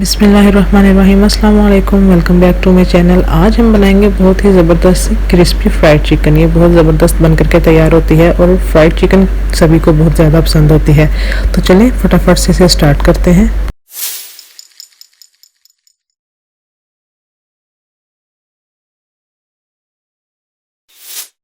बिस्मिल्लाहिर्रहमानिर्रहीम, अस्सलाम वालेकुम, welcome back to my channel. आज हम बनाएंगे बहुत ही ज़बरदस्त क्रिस्पी फ्राइड चिकन। ये बहुत ज़बरदस्त बन करके तैयार होती है और फ्राइड चिकन सभी को बहुत ज़्यादा पसंद होती है। तो चलें फटाफट से इसे स्टार्ट करते हैं।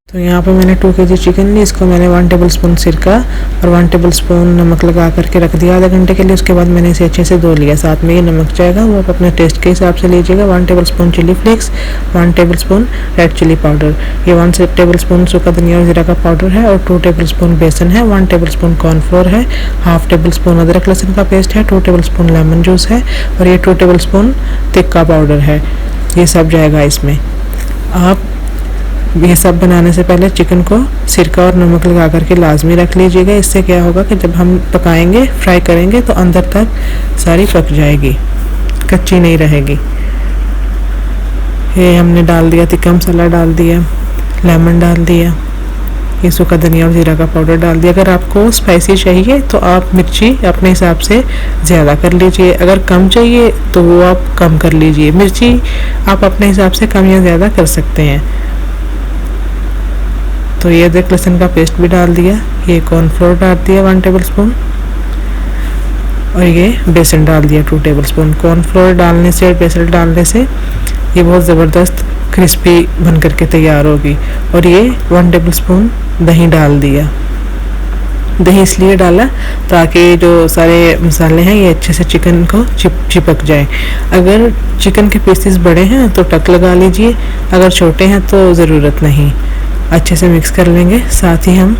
तो यहाँ पे मैंने 2 kg चिकन ली। इसको मैंने 1 टेबलस्पून सिरका और 1 टेबलस्पून नमक लगा करके रख दिया आधे घंटे के लिए। उसके बाद मैंने इसे अच्छे से धो लिया। साथ में ये नमक जाएगा, वो आप अपने टेस्ट के हिसाब से लीजिएगा। 1 tablespoon chilli flakes, 1 tablespoon red chilli powder, ये 1 टेबलस्पून सूखा धनिया और जीरा का पाउडर है और 2 टेबलस्पून बेसन है, 1 टेबलस्पून कॉर्नफ्लोर है, हाफ टेबलस्पून अदरक लहसुन का पेस्ट है, 2 टेबलस्पून लेमन जूस है और ये 2 टेबलस्पून तिक्का पाउडर है। ये सब जाएगा इसमें। आप ये सब बनाने से पहले चिकन को सिरका और नमक लगा करके लाजमी रख लीजिएगा। इससे क्या होगा कि जब हम पकाएंगे, फ्राई करेंगे तो अंदर तक सारी पक जाएगी, कच्ची नहीं रहेगी। ये हमने डाल दिया, तिक्का मसाला डाल दिया, लेमन डाल दिया, ये सूखा धनिया और जीरा का पाउडर डाल दिया। अगर आपको स्पाइसी चाहिए तो आप मिर्ची अपने हिसाब से ज़्यादा कर लीजिए, अगर कम चाहिए तो वो आप कम कर लीजिए। मिर्ची आप अपने हिसाब से कम या ज़्यादा कर सकते हैं। तो ये अदरक लहसुन का पेस्ट भी डाल दिया, ये कॉर्नफ्लोर डाल दिया 1 टेबलस्पून और ये बेसन डाल दिया 2 टेबलस्पून। कॉर्नफ्लोर डालने से और बेसन डालने से ये बहुत ज़बरदस्त क्रिस्पी बन करके तैयार होगी। और ये 1 टेबलस्पून दही डाल दिया। दही इसलिए डाला ताकि जो सारे मसाले हैं ये अच्छे से चिकन को चिपक जाए। अगर चिकन के पीसेस बड़े हैं तो टक लगा लीजिए, अगर छोटे हैं तो ज़रूरत नहीं। अच्छे से मिक्स कर लेंगे। साथ ही हम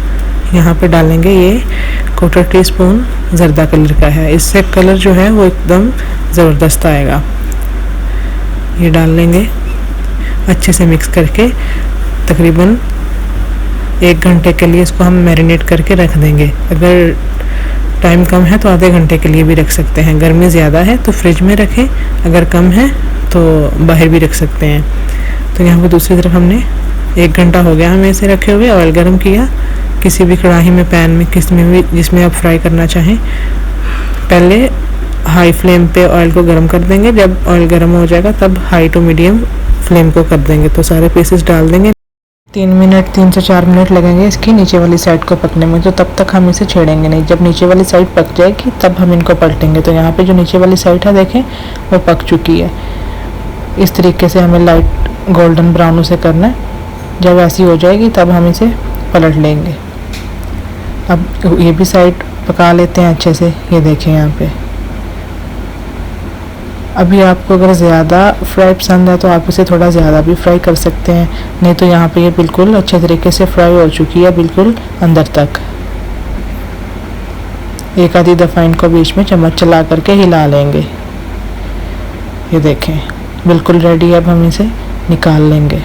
यहाँ पे डालेंगे, ये 1/4 टीस्पून ज़र्दा कलर का है, इससे कलर जो है वो एकदम ज़बरदस्त आएगा। ये डाल लेंगे अच्छे से मिक्स करके। तकरीबन 1 घंटे के लिए इसको हम मैरिनेट करके रख देंगे। अगर टाइम कम है तो आधे घंटे के लिए भी रख सकते हैं। गर्मी ज़्यादा है तो फ्रिज में रखें, अगर कम है तो बाहर भी रख सकते हैं। तो यहाँ पर दूसरी तरफ हमने 1 घंटा हो गया हमें इसे रखे हुए। ऑयल गर्म किया, किसी भी कढ़ाई में, पैन में, किस में भी जिसमें आप फ्राई करना चाहें। पहले हाई फ्लेम पे ऑयल को गर्म कर देंगे। जब ऑयल गर्म हो जाएगा तब हाई टू मीडियम फ्लेम को कर देंगे। तो सारे पीसेस डाल देंगे। 3 से 4 मिनट लगेंगे इसकी नीचे वाली साइड को पकने में। तो तब तक हम इसे छेड़ेंगे नहीं। जब नीचे वाली साइड पक जाएगी तब हम इनको पलटेंगे। तो यहाँ पे जो नीचे वाली साइड है देखें वो पक चुकी है। इस तरीके से हमें लाइट गोल्डन ब्राउन उसे करना है। जब ऐसी हो जाएगी तब हम इसे पलट लेंगे। अब ये भी साइड पका लेते हैं अच्छे से। ये देखें यहाँ पे। अभी आपको अगर ज़्यादा फ्राई पसंद है तो आप इसे थोड़ा ज़्यादा भी फ्राई कर सकते हैं, नहीं तो यहाँ पे ये बिल्कुल अच्छे तरीके से फ्राई हो चुकी है, बिल्कुल अंदर तक। एक आधी दफ़ा इनको बीच में चम्मच चला करके हिला लेंगे। ये देखें बिल्कुल रेडी है। अब हम इसे निकाल लेंगे।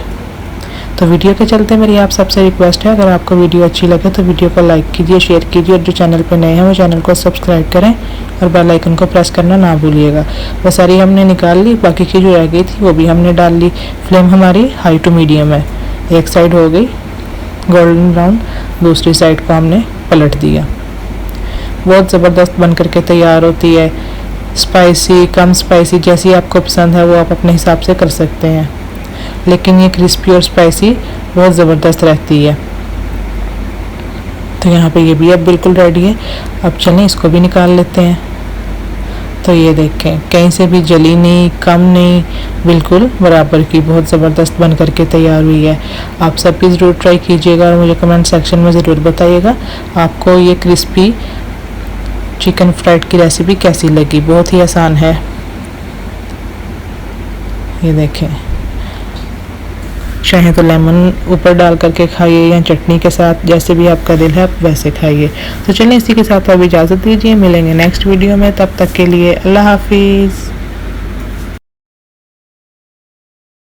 तो वीडियो के चलते मेरी आप सबसे रिक्वेस्ट है, अगर आपको वीडियो अच्छी लगे तो वीडियो को लाइक कीजिए, शेयर कीजिए और जो चैनल पर नए हैं वो चैनल को सब्सक्राइब करें और बेल आइकन को प्रेस करना ना भूलिएगा। वो सारी हमने निकाल ली, बाकी की जो रह गई थी वो भी हमने डाल ली। फ्लेम हमारी हाई टू मीडियम है। एक साइड हो गई गोल्डन ब्राउन, दूसरी साइड को हमने पलट दिया। बहुत ज़बरदस्त बन करके तैयार होती है। स्पाइसी, कम स्पाइसी, जैसी आपको पसंद है वो आप अपने हिसाब से कर सकते हैं, लेकिन ये क्रिस्पी और स्पाइसी बहुत ज़बरदस्त रहती है। तो यहाँ पे ये भी अब बिल्कुल रेडी है। अब चलें इसको भी निकाल लेते हैं। तो ये देखें कहीं से भी जली नहीं, कम नहीं, बिल्कुल बराबर की बहुत ज़बरदस्त बन करके तैयार हुई है। आप सब भी ज़रूर ट्राई कीजिएगा और मुझे कमेंट सेक्शन में ज़रूर बताइएगा आपको ये क्रिस्पी चिकन फ्राइड की रेसिपी कैसी लगी। बहुत ही आसान है। ये देखें, चाहे तो लेमन ऊपर डाल करके खाइए या चटनी के साथ, जैसे भी आपका दिल है आप वैसे खाइए। तो चलिए इसी के साथ अब इजाज़त दीजिए, मिलेंगे नेक्स्ट वीडियो में। तब तक के लिए अल्लाह हाफिज़।